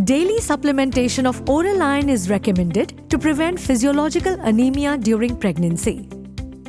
Daily supplementation of oral iron is recommended to prevent physiological anemia during pregnancy.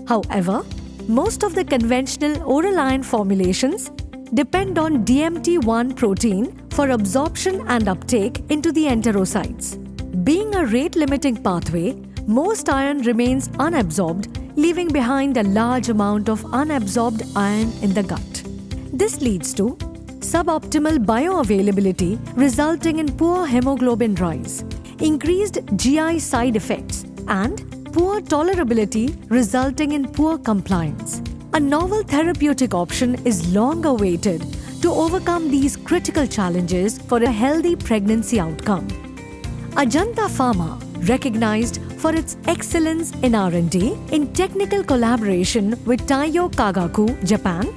However, most of the conventional oral iron formulations depend on DMT1 protein for absorption and uptake into the enterocytes. Being a rate-limiting pathway, most iron remains unabsorbed, leaving behind a large amount of unabsorbed iron in the gut. This leads to suboptimal bioavailability, resulting in poor hemoglobin rise, increased GI side effects, and poor tolerability, resulting in poor compliance. A novel therapeutic option is long awaited to overcome these critical challenges for a healthy pregnancy outcome. Ajanta Pharma, recognized for its excellence in R&D in technical collaboration with Taiyo Kagaku, Japan,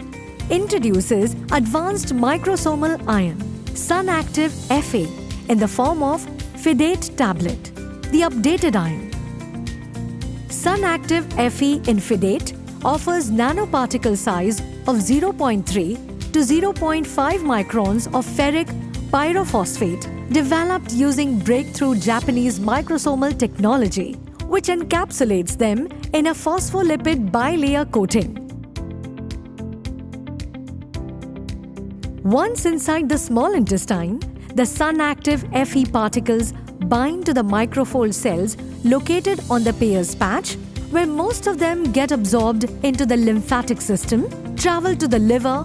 introduces advanced microsomal iron, SunActiv FA, in the form of Fidate tablet, the updated iron. SunActiv FE in Fidate offers nanoparticle size of 0.3 to 0.5 microns of ferric pyrophosphate developed using breakthrough Japanese microsomal technology, which encapsulates them in a phospholipid bilayer coating. Once inside the small intestine, the SunActiv FE particles bind to the microfold cells located on the Peyer's patch, where most of them get absorbed into the lymphatic system, travel to the liver,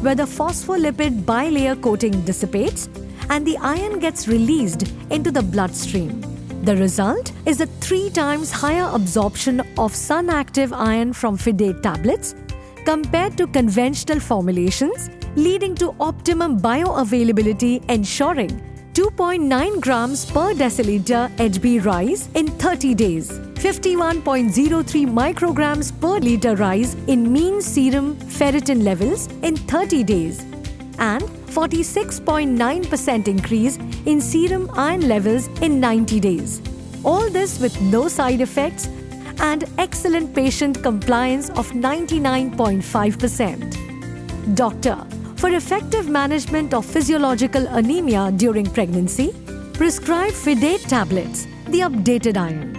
where the phospholipid bilayer coating dissipates, and the iron gets released into the bloodstream. The result is a 3 times higher absorption of SunActiv iron from Fidate tablets compared to conventional formulations, leading to optimum bioavailability, ensuring 2.9 grams per deciliter HB rise in 30 days, 51.03 micrograms per liter rise in mean serum ferritin levels in 30 days, and 46.9% increase in serum iron levels in 90 days. All this with no side effects and excellent patient compliance of 99.5%. Doctor, for effective management of physiological anemia during pregnancy, prescribe Fidate tablets, the updated iron.